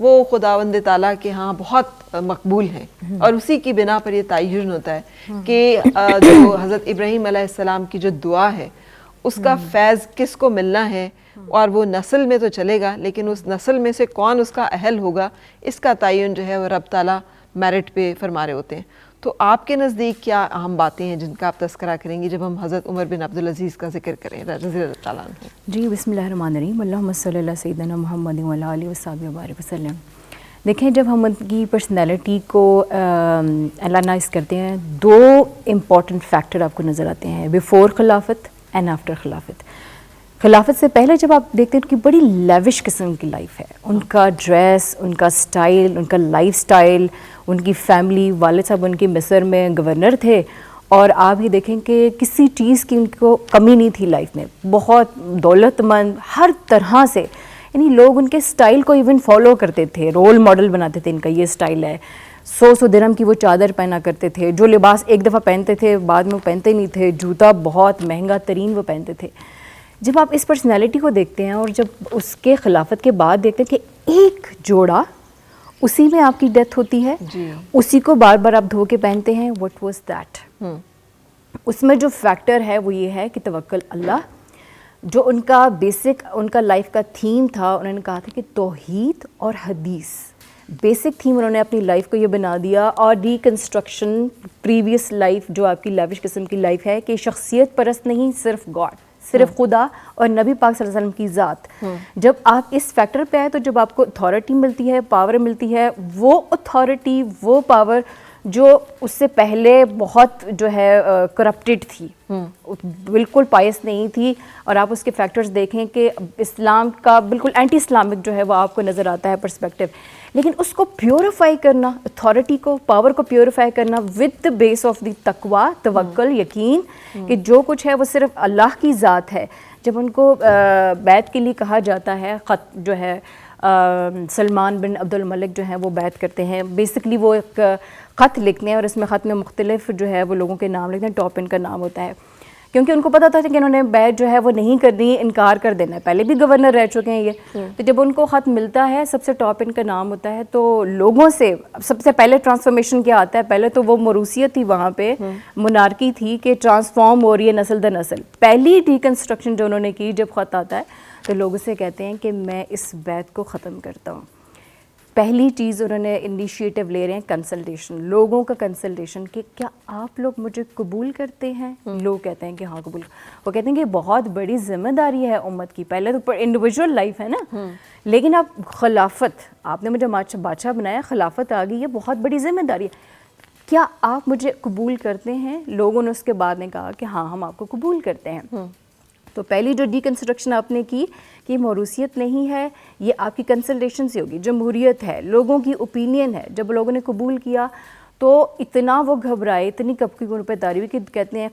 وہ خداوند تعالیٰ کے ہاں بہت مقبول ہیں، اور اسی کی بنا پر یہ تعین ہوتا ہے کہ جو حضرت ابراہیم علیہ السلام کی جو دعا ہے اس کا فیض کس کو ملنا ہے، اور وہ نسل میں تو چلے گا لیکن اس نسل میں سے کون اس کا اہل ہوگا، اس کا تعین جو ہے وہ رب تعالیٰ میرٹ پہ فرما رہے ہوتے ہیں۔ تو آپ کے نزدیک کیا اہم باتیں ہیں جن کا آپ تذکرہ کریں گی جب ہم حضرت عمر بن عبدالعزیز کا ذکر کریں رضی اللہ تعالیٰ عنہ؟ جی بسم اللہ الرحمن الرحیم، اللہم صلی اللہ سیدنا محمد وعلی آلہ وصحبہ وبارک وسلم۔ دیکھیں جب ہم ان کی پرسنالٹی کو انالائز کرتے ہیں، دو امپورٹنٹ فیکٹر آپ کو نظر آتے ہیں، بیفور خلافت اینڈ آفٹر خلافت۔ خلافت سے پہلے جب آپ دیکھتے ہیں ان کی بڑی لیوش قسم کی لائف ہے، ان کا ڈریس، ان کا سٹائل، ان کا لائف سٹائل، ان کی فیملی، والد صاحب ان کی مصر میں گورنر تھے، اور آپ ہی دیکھیں کہ کسی چیز کی ان کو کمی نہیں تھی لائف میں، بہت دولت مند ہر طرح سے، یعنی لوگ ان کے سٹائل کو ایون فالو کرتے تھے، رول ماڈل بناتے تھے ان کا یہ سٹائل ہے۔ 100 درہم کی وہ چادر پہنا کرتے تھے، جو لباس ایک دفعہ پہنتے تھے بعد میں وہ پہنتے نہیں تھے، جوتا بہت مہنگا ترین وہ پہنتے تھے۔ جب آپ اس پرسنالٹی کو دیکھتے ہیں اور جب اس کے خلافت کے بعد دیکھتے ہیں کہ ایک جوڑا اسی میں آپ کی ڈیتھ ہوتی ہے، اسی کو بار بار آپ دھو کے پہنتے ہیں، what was that؟ اس میں جو فیکٹر ہے وہ یہ ہے کہ توکل اللہ، جو ان کا بیسک ان کا لائف کا تھیم تھا، انہوں نے کہا تھا کہ توحید اور حدیث بیسک تھیم انہوں نے اپنی لائف کو یہ بنا دیا، اور ریکنسٹرکشن پریویس لائف جو آپ کی لیوش قسم کی لائف ہے کہ شخصیت پرست نہیں، صرف گاڈ، صرف خدا اور نبی پاک صلی اللہ علیہ وسلم کی ذات۔ جب آپ اس فیکٹر پہ آئے تو جب آپ کو اتھارٹی ملتی ہے، پاور ملتی ہے، وہ اتھارٹی وہ پاور جو اس سے پہلے بہت جو ہے کرپٹڈ تھی، بالکل پائس نہیں تھی، اور آپ اس کے فیکٹرز دیکھیں کہ اسلام کا بالکل اینٹی اسلامک جو ہے وہ آپ کو نظر آتا ہے پرسپیکٹیو، لیکن اس کو پیوریفائی کرنا، اتھارٹی کو، پاور کو پیوریفائی کرنا with the base of the تقویٰ، توکل، یقین کہ جو کچھ ہے وہ صرف اللہ کی ذات ہے۔ جب ان کو بیعت کے لیے کہا جاتا ہے، خط جو ہے سلمان بن عبد الملک جو ہیں وہ بیعت کرتے ہیں، بیسکلی وہ ایک خط لکھتے ہیں اور اس میں خط میں مختلف جو ہے وہ لوگوں کے نام لکھتے ہیں، ٹاپ ان کا نام ہوتا ہے، کیونکہ ان کو پتا تھا کہ انہوں نے بیعت جو ہے وہ نہیں کرنی، انکار کر دینا ہے، پہلے بھی گورنر رہ چکے ہیں یہ، تو جب ان کو خط ملتا ہے سب سے ٹاپ ان کا نام ہوتا ہے، تو لوگوں سے سب سے پہلے ٹرانسفارمیشن کیا آتا ہے، پہلے تو وہ موروثیت تھی وہاں پہ، منارکی تھی کہ ٹرانسفارم ہو رہی ہے نسل در نسل، پہلی ڈیکنسٹرکشن جو انہوں نے کی جب خط آتا ہے تو لوگوں سے کہتے ہیں کہ میں اس بیعت کو ختم کرتا ہوں۔ پہلی چیز انہوں نے انیشیٹو لے رہے ہیں کنسلٹیشن، لوگوں کا کنسلٹیشن کہ کیا آپ لوگ مجھے قبول کرتے ہیں؟ لوگ کہتے ہیں کہ ہاں قبول، وہ کہتے ہیں کہ بہت بڑی ذمہ داری ہے امت کی، پہلے تو انڈیویجول لائف ہے نا، لیکن اب خلافت، آپ نے مجھے بادشاہ بنایا، خلافت آ گئی ہے، بہت بڑی ذمہ داری ہے، کیا آپ مجھے قبول کرتے ہیں؟ لوگوں نے اس کے بعد نے کہا کہ ہاں ہم آپ کو قبول کرتے ہیں۔ تو پہلی جو ڈیکنسٹرکشن آپ نے کی کہ یہ موروثیت نہیں ہے، یہ آپ کی کنسلٹیشن سے ہوگی، جمہوریت ہے، لوگوں کی اوپینین ہے۔ جب لوگوں نے قبول کیا تو اتنا وہ گھبرائے، اتنی کپکی ان پہ تاریخ کہ کہتے ہیں،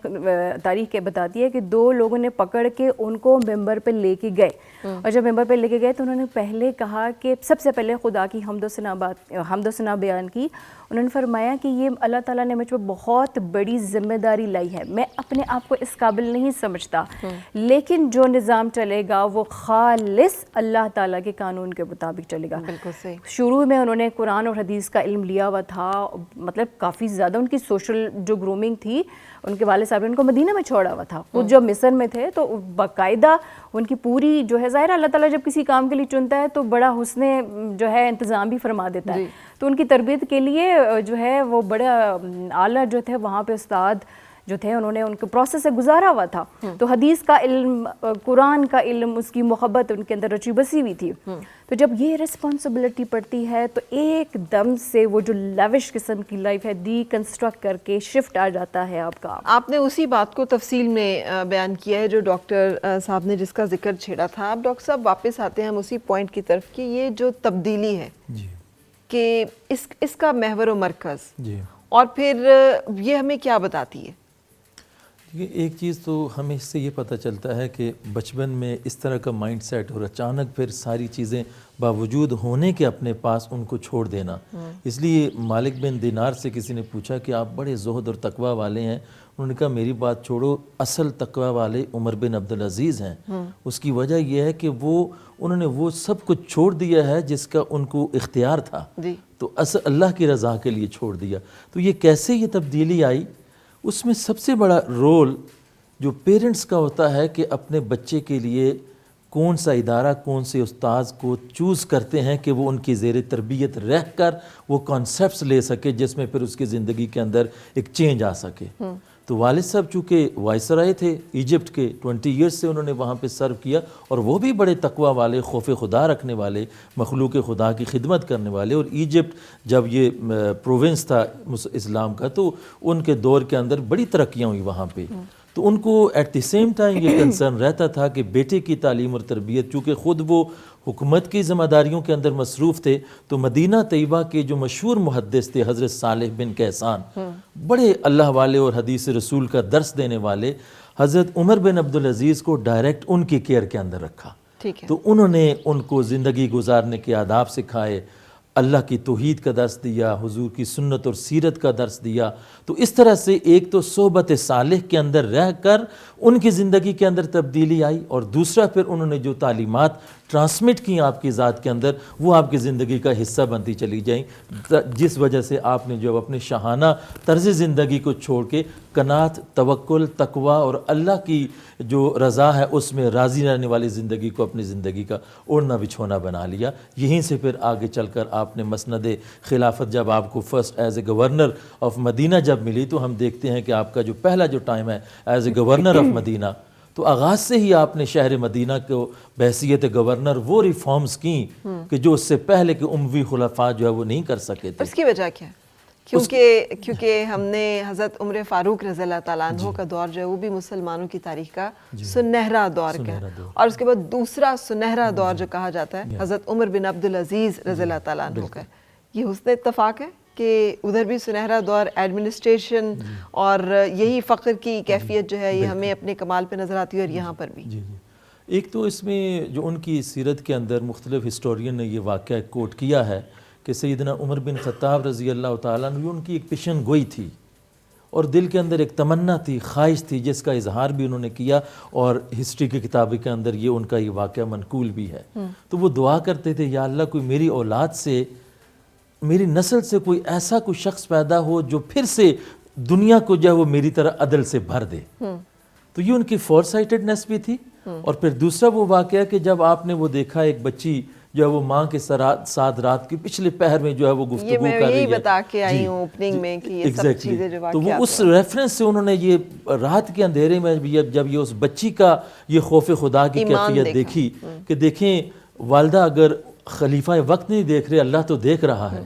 تاریخ بتاتی ہے کہ 2 لوگوں نے پکڑ کے ان کو ممبر پہ لے کے گئے، اور جب ممبر پہ لے کے گئے تو انہوں نے پہلے کہا کہ سب سے پہلے خدا کی حمد و ثنا بیان کی، انہوں نے فرمایا کہ یہ اللہ تعالیٰ نے مجھ پہ بہت بڑی ذمہ داری لائی ہے، میں اپنے آپ کو اس قابل نہیں سمجھتا، لیکن جو نظام چلے گا وہ خالص اللہ تعالیٰ کے قانون کے مطابق چلے گا۔ بالکل صحیح۔ شروع میں انہوں نے قرآن اور حدیث کا علم لیا ہوا تھا، مطلب کافی زیادہ ان کی سوشل جو گرومنگ تھی، ان کے والد صاحب نے ان کو مدینہ میں چھوڑا ہوا تھا، خود جب مصر میں تھے تو باقاعدہ ان کی پوری جو ہے، ظاہر اللہ تعالیٰ جب کسی کام کے لیے چنتا ہے تو بڑا حسن جو ہے انتظام بھی فرما دیتا ہے، تو ان کی تربیت کے لیے جو ہے وہ بڑا اعلیٰ جو تھے وہاں پہ استاد جو تھے، انہوں نے ان کے پروسیس سے گزارا ہوا تھا، تو حدیث کا علم، قرآن کا علم، اس کی محبت ان کے اندر رچی بسی ہوئی تھی۔ تو جب یہ رسپانسبلٹی پڑتی ہے تو ایک دم سے وہ جو لیوش قسم کی لائف ہے ڈی کنسٹرکٹ کر کے شفٹ آ جاتا ہے آپ کا۔ آپ نے اسی بات کو تفصیل میں بیان کیا ہے جو ڈاکٹر صاحب نے جس کا ذکر چھیڑا تھا۔ اب ڈاکٹر صاحب واپس آتے ہیں ہم اسی پوائنٹ کی طرف کہ یہ جو تبدیلی ہے کہ اس کا محور و مرکز، اور پھر یہ ہمیں کیا بتاتی ہے؟ کیونکہ ایک چیز تو ہمیں اس سے یہ پتہ چلتا ہے کہ بچپن میں اس طرح کا مائنڈ سیٹ اور اچانک پھر ساری چیزیں باوجود ہونے کے اپنے پاس ان کو چھوڑ دینا. اس لیے مالک بن دینار سے کسی نے پوچھا کہ آپ بڑے زہد اور تقوی والے ہیں. انہوں نے کہا میری بات چھوڑو, اصل تقوی والے عمر بن عبدالعزیز ہیں. اس کی وجہ یہ ہے کہ انہوں نے وہ سب کچھ چھوڑ دیا ہے جس کا ان کو اختیار تھا, تو اصل اللہ کی رضا کے لیے چھوڑ دیا. تو یہ کیسے یہ تبدیلی آئی؟ اس میں سب سے بڑا رول جو پیرنٹس کا ہوتا ہے کہ اپنے بچے کے لیے کون سا ادارہ, کون سے استاذ کو چوز کرتے ہیں کہ وہ ان کی زیر تربیت رہ کر وہ کانسیپٹس لے سکے جس میں پھر اس کی زندگی کے اندر ایک چینج آ سکے. تو والد صاحب چونکہ وائسرائے تھے ایجپٹ کے, 20 ایئرس سے انہوں نے وہاں پہ سرو کیا, اور وہ بھی بڑے تقوی والے, خوف خدا رکھنے والے, مخلوق خدا کی خدمت کرنے والے. اور ایجپٹ جب یہ پروونس تھا اسلام کا تو ان کے دور کے اندر بڑی ترقیاں ہوئی وہاں پہ. تو ان کو ایٹ دی سیم ٹائم یہ کنسرن رہتا تھا کہ بیٹے کی تعلیم اور تربیت, چونکہ خود وہ حکومت کی ذمہ داریوں کے اندر مصروف تھے, تو مدینہ طیبہ کے جو مشہور محدث تھے حضرت صالح بن کیسان, بڑے اللہ والے اور حدیث رسول کا درس دینے والے, حضرت عمر بن عبدالعزیز کو ڈائریکٹ ان کی کیئر کے اندر رکھا. تو انہوں نے ان کو زندگی گزارنے کے آداب سکھائے, اللہ کی توحید کا درس دیا, حضور کی سنت اور سیرت کا درس دیا. تو اس طرح سے ایک تو صحبت صالح کے اندر رہ کر ان کی زندگی کے اندر تبدیلی آئی, اور دوسرا پھر انہوں نے جو تعلیمات ٹرانسمٹ کی آپ کی ذات کے اندر وہ آپ کی زندگی کا حصہ بنتی چلی جائیں, جس وجہ سے آپ نے جو اپنے شاہانہ طرز زندگی کو چھوڑ کے قناعت, توکل, تقوی اور اللہ کی جو رضا ہے اس میں راضی رہنے والی زندگی کو اپنی زندگی کا اوڑھنا بچھونا بنا لیا. یہیں سے پھر آگے چل کر آپ نے مسند خلافت جب آپ کو first as a governor of Medina جب ملی, تو ہم دیکھتے ہیں کہ آپ کا جو پہلا جو ٹائم ہے ایز اے گورنر آف مدینہ, تو آغاز سے ہی آپ نے شہر مدینہ کو بحیثیت گورنر وہ ریفارمز کیں کہ جو اس سے پہلے کے اموی خلفاء جو ہے وہ نہیں کر سکے تھے. اس کی وجہ کیا ہے؟ کیونکہ ہم نے حضرت عمر فاروق رضی اللہ تعالیٰ عنہ کا دور جو ہے وہ بھی مسلمانوں کی تاریخ کا سنہرا دور کا ہے, اور اس کے بعد دوسرا سنہرا دور جو کہا جاتا ہے حضرت عمر بن عبدالعزیز رضی اللہ تعالیٰ عنہ کا ہے. یہ حسن اتفاق ہے کہ ادھر بھی سنہرا دور ایڈمنسٹریشن اور یہی فقر کی کیفیت جو ہے یہ ہمیں اپنے کمال پہ نظر آتی ہے, اور یہاں پر بھی. ایک تو اس میں جو ان کی سیرت کے اندر مختلف ہسٹورین نے یہ واقعہ کوٹ کیا ہے کہ سیدنا عمر بن خطاب رضی اللہ تعالیٰ عنہ ان کی ایک پیشن گوئی تھی, اور دل کے اندر ایک تمنا تھی, خواہش تھی, جس کا اظہار بھی انہوں نے کیا, اور ہسٹری کی کتابیں کے اندر یہ ان کا یہ واقعہ منقول بھی ہے. تو وہ دعا کرتے تھے, یا اللہ کوئی میری اولاد سے, میری نسل سے کوئی ایسا کوئی شخص پیدا ہو جو پھر سے دنیا کو جو ہے وہ میری طرح عدل سے بھر دے. تو یہ ان کی فور سائٹڈنس بھی تھی. اور پھر دوسرا وہ واقعہ کہ جب آپ نے وہ دیکھا ایک بچی جو ہے وہ ماں کے ساتھ رات کے پچھلے پہر میں جو ہے وہ گفتگو کر رہی ہے. یہ میں یہی بتا کے آئی ہوں اوپننگ میں کہ یہ سب چیزیں جو واقعات, تو وہ اس ریفرنس سے انہوں نے یہ رات کے اندھیرے میں جب یہ اس بچی کا یہ خوف خدا کی کیفیت دیکھی کہ دیکھیں والدہ اگر خلیفہ وقت نہیں دیکھ رہے, اللہ تو دیکھ رہا ہے.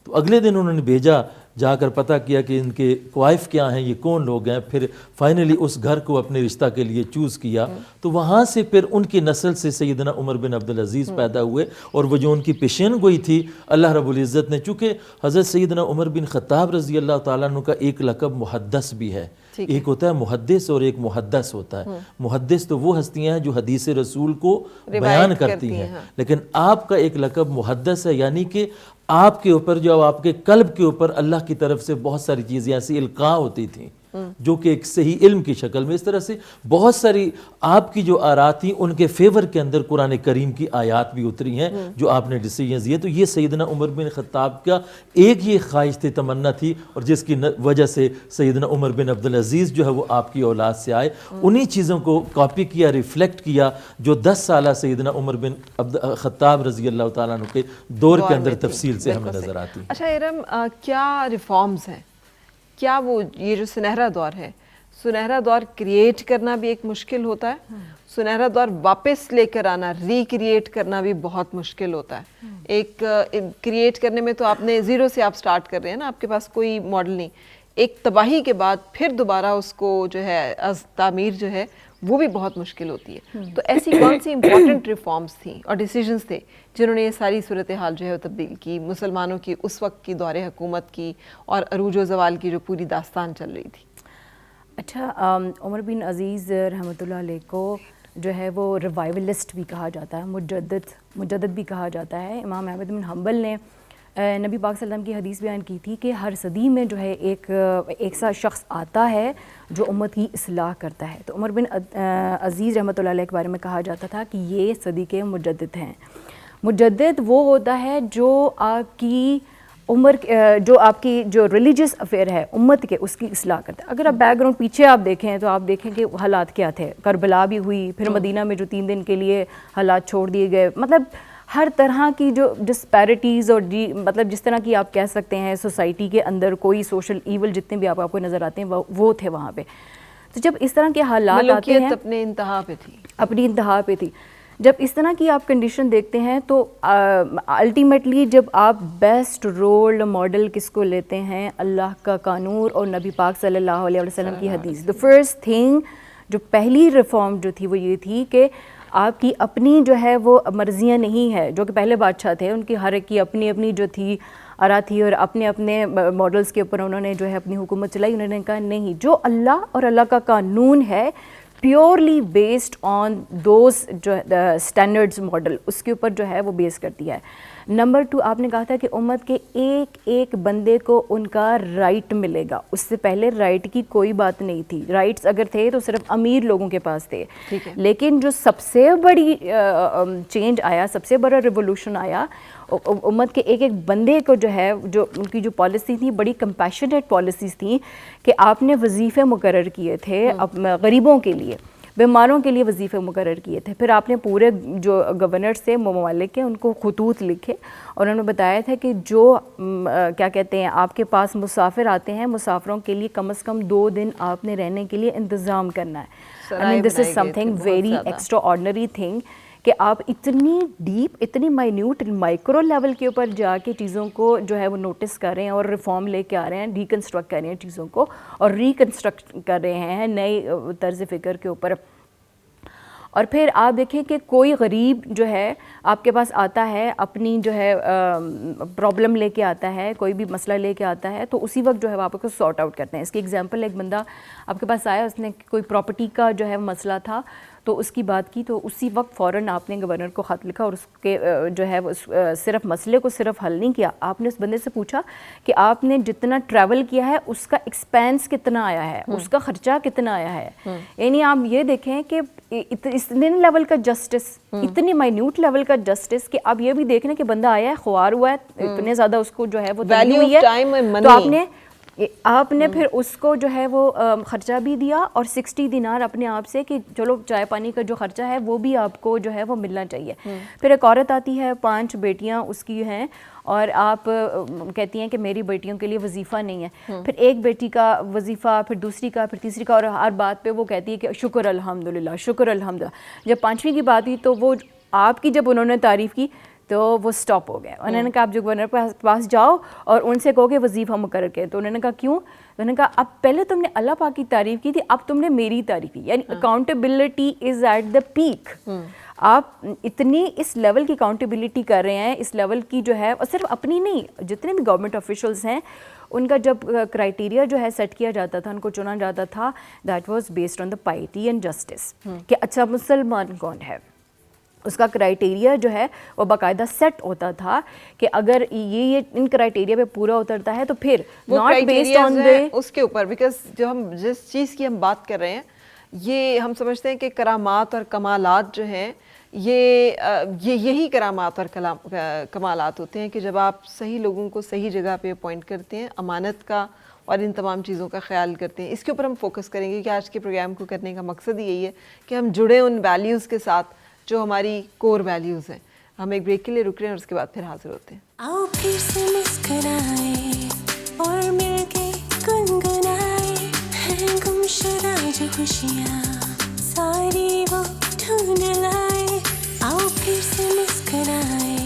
تو اگلے دن انہوں نے بھیجا, جا کر پتہ کیا کہ ان کے کوائف کیا ہیں, یہ کون لوگ ہیں. پھر فائنلی اس گھر کو اپنے رشتہ کے لیے چوز کیا. تو وہاں سے پھر ان کی نسل سے سیدنا عمر بن عبدالعزیز پیدا ہوئے, اور وہ جو ان کی پیشین گوئی تھی اللہ رب العزت نے, چونکہ حضرت سیدنا عمر بن خطاب رضی اللہ تعالیٰ عنہ کا ایک لقب محدث بھی ہے. ایک ہوتا ہے محدث اور ایک محدث ہوتا ہے. محدث تو وہ ہستیاں ہیں جو حدیث رسول کو بیان کرتی ہیں, لیکن آپ کا ایک لقب محدث ہے, یعنی کہ آپ کے اوپر جو آپ کے قلب کے اوپر اللہ کی طرف سے بہت ساری چیزیں ایسی القاء ہوتی تھیں جو کہ ایک صحیح علم کی شکل میں. اس طرح سے بہت ساری آپ کی جو آرات تھیں ان کے فیور کے اندر قرآن کریم کی آیات بھی اتری ہیں جو آپ نے ڈیسیجنز دیے. تو یہ سیدنا عمر بن خطاب کا ایک یہ خواہش تھی, تمنا تھی, اور جس کی وجہ سے سیدنا عمر بن عبدالعزیز جو ہے وہ آپ کی اولاد سے آئے. انہی چیزوں کو کاپی کیا, ریفلیکٹ کیا جو 10 سالہ سیدنا عمر بن خطاب رضی اللہ تعالیٰ عنہ کے دور کے اندر تفصیل سے ہمیں نظر آتی. اچھا ارم, کیا ریفارمز ہیں, کیا وہ یہ جو سنہرا دور ہے, سنہرا دور کریٹ کرنا بھی ایک مشکل ہوتا ہے, سنہرا دور واپس لے کر آنا, ریکریٹ کرنا بھی بہت مشکل ہوتا ہے. ایک کریٹ کرنے میں تو آپ نے زیرو سے آپ سٹارٹ کر رہے ہیں نا, آپ کے پاس کوئی ماڈل نہیں. ایک تباہی کے بعد پھر دوبارہ اس کو جو ہے از تعمیر جو ہے وہ بھی بہت مشکل ہوتی ہے. تو ایسی کون سی امپورٹنٹ ریفارمز تھیں اور ڈیسیجنز تھے جنہوں نے یہ ساری صورتحال جو ہے تبدیل کی, مسلمانوں کی اس وقت کی دور حکومت کی اور عروج و زوال کی جو پوری داستان چل رہی تھی؟ اچھا، عمر بن عزیز رحمۃ اللہ علیہ کو جو ہے وہ ریوائولسٹ بھی کہا جاتا ہے، مجدد بھی کہا جاتا ہے. امام احمد بن حنبل نے نبی پاک صلی اللہ علیہ وسلم کی حدیث بیان کی تھی کہ ہر صدی میں جو ہے ایک سا شخص آتا ہے جو امت کی اصلاح کرتا ہے. تو عمر بن عزیز رحمۃ اللہ علیہ کے بارے میں کہا جاتا تھا کہ یہ صدی کے مجدد ہیں. مجدد وہ ہوتا ہے جو آپ کی آپ کی جو ریلیجس افیئر ہے امت کے، اس کی اصلاح کرتا ہے. اگر آپ بیک گراؤنڈ پیچھے آپ دیکھیں تو آپ دیکھیں کہ حالات کیا تھے. کربلا بھی ہوئی، پھر مدینہ میں جو 3 دن کے لیے حالات چھوڑ دیے گئے. مطلب ہر طرح کی جو ڈسپیرٹیز اور مطلب جس طرح کی آپ کہہ سکتے ہیں سوسائٹی کے اندر کوئی سوشل ایول جتنے بھی آپ کو نظر آتے ہیں وہ تھے وہاں پہ. تو جب اس طرح کے حالات آتے ہیں، اپنے انتہا پہ تھی، اپنی انتہا پہ تھی. جب اس طرح کی آپ کنڈیشن دیکھتے ہیں تو الٹیمیٹلی جب آپ بیسٹ رول ماڈل کس کو لیتے ہیں؟ اللہ کا قانون اور نبی پاک صلی اللہ علیہ وسلم کی حدیث. دا فرسٹ تھنگ، جو پہلی ریفارم جو تھی وہ یہ تھی کہ آپ کی اپنی جو ہے وہ مرضیاں نہیں ہے. جو کہ پہلے بادشاہ تھے ان کی ہر ایک کی اپنی اپنی جو تھی آرا تھی اور اپنے اپنے ماڈلس کے اوپر انہوں نے جو ہے اپنی حکومت چلائی. انہوں نے کہا نہیں، جو اللہ اور اللہ کا قانون ہے پیورلی بیسڈ آن دوز جو اسٹینڈرڈز ماڈل، اس کے اوپر جو ہے وہ بیس کرتی ہے. نمبر 2، آپ نے کہا تھا کہ امت کے ایک بندے کو ان کا رائٹ ملے گا. اس سے پہلے رائٹ کی کوئی بات نہیں تھی. رائٹس اگر تھے تو صرف امیر لوگوں کے پاس تھے. لیکن جو سب سے بڑی چینج آیا، سب سے بڑا ریولوشن آیا، امت کے ایک بندے کو جو ہے، جو ان کی جو پالیسی تھی بڑی کمپیشنیٹ پالیسیز تھیں کہ آپ نے وظیفے مقرر کیے تھے غریبوں کے لیے، بیماروں کے لیے وظیفے مقرر کیے تھے. پھر آپ نے پورے جو گورنرز تھے ممالک کے ان کو خطوط لکھے اور انہوں نے بتایا تھا کہ جو کیا کہتے ہیں آپ کے پاس مسافر آتے ہیں، مسافروں کے لیے کم از کم 2 دن آپ نے رہنے کے لیے انتظام کرنا ہے. I mean, this is something very extraordinary thing کہ آپ اتنی ڈیپ، اتنی مائنیوٹ مائکرو لیول کے اوپر جا کے چیزوں کو جو ہے وہ نوٹس کر رہے ہیں اور ریفارم لے کے آ رہے ہیں، ریکنسٹرکٹ کر رہے ہیں چیزوں کو اور ریکنسٹرکٹ کر رہے ہیں نئے طرز فکر کے اوپر. اور پھر آپ دیکھیں کہ کوئی غریب جو ہے آپ کے پاس آتا ہے، اپنی جو ہے پرابلم لے کے آتا ہے، کوئی بھی مسئلہ لے کے آتا ہے تو اسی وقت جو ہے وہ آپ کو سارٹ آؤٹ کرتے ہیں. اس کی ایگزامپل، ایک بندہ آپ کے پاس آیا، اس نے کوئی پراپرٹی کا جو ہے مسئلہ تھا تو اس کی بات کی، تو اسی وقت فوراً آپ نے گورنر کو خط لکھا اور اس کے جو ہے وہ صرف مسئلے کو صرف حل نہیں کیا. آپ نے اس بندے سے پوچھا کہ آپ نے جتنا ٹریول کیا ہے اس کا ایکسپینس کتنا آیا ہے، اس کا خرچہ کتنا آیا ہے. یعنی آپ یہ دیکھیں کہ اتنے لیول کا جسٹس، اتنی مائنیوٹ لیول کا جسٹس کہ آپ یہ بھی دیکھ رہے ہیں کہ بندہ آیا ہے، خوار ہوا ہے، اتنے زیادہ اس کو جو ہے وہ ویلیو ہوئی ہے، تو آپ نے پھر اس کو جو ہے وہ خرچہ بھی دیا اور 60 دینار اپنے آپ سے کہ چلو چائے پانی کا جو خرچہ ہے وہ بھی آپ کو جو ہے وہ ملنا چاہیے. پھر ایک عورت آتی ہے، 5 بیٹیاں اس کی ہیں اور آپ کہتی ہیں کہ میری بیٹیوں کے لیے وظیفہ نہیں ہے. پھر ایک بیٹی کا وظیفہ، پھر دوسری کا، پھر تیسری کا، اور ہر بات پہ وہ کہتی ہے کہ شکر الحمدللہ، شکر الحمدللہ. جب 5ویں کی بات ہوئی تو وہ آپ کی جب انہوں نے تعریف کی تو وہ سٹاپ ہو گئے. انہوں نے کہا آپ جو گورنر کے پاس جاؤ اور ان سے کہو کہ وظیفہ مقرر کرے. تو انہوں نے کہا کیوں؟ انہوں نے کہا اب پہلے تم نے اللہ پاک کی تعریف کی تھی، اب تم نے میری تعریف کی. یعنی accountability is at the peak. آپ اتنی اس لیول کی اکاؤنٹیبلٹی کر رہے ہیں، اس لیول کی جو ہے، اور صرف اپنی نہیں، جتنے بھی گورنمنٹ آفیشلز ہیں ان کا جب کرائٹیریا جو ہے سیٹ کیا جاتا تھا، ان کو چنا جاتا تھا، that was based on the piety and justice. کہ اچھا مسلمان کون ہے، اس کا کرائٹیریا جو ہے وہ باقاعدہ سیٹ ہوتا تھا کہ اگر یہ ان کرائٹیریا پہ پورا اترتا ہے تو پھر ناٹ بیسڈ آن اس کے اوپر. بیکاز جو ہم جس چیز کی ہم بات کر رہے ہیں، یہ ہم سمجھتے ہیں کہ کرامات اور کمالات جو ہیں یہی کرامات اور کمالات ہوتے ہیں کہ جب آپ صحیح لوگوں کو صحیح جگہ پہ اپوائنٹ کرتے ہیں، امانت کا اور ان تمام چیزوں کا خیال کرتے ہیں. اس کے اوپر ہم فوکس کریں گے کہ آج کے پروگرام کو کرنے کا مقصد یہی ہے کہ ہم جڑیں ان ویلیوز کے ساتھ جو ہماری کور ویلیوز ہیں. ہم ایک بریک کے لیے رک رہے ہیں اور اس کے بعد پھر حاضر ہوتے ہیں. آؤ پھر سے مسکرائیں اور مل کے گنگنائیں، ہیں گم شدہ جو خوشیاں ساری وہ ڈھونڈ لائیں. آؤ پھر سے مسکرائیں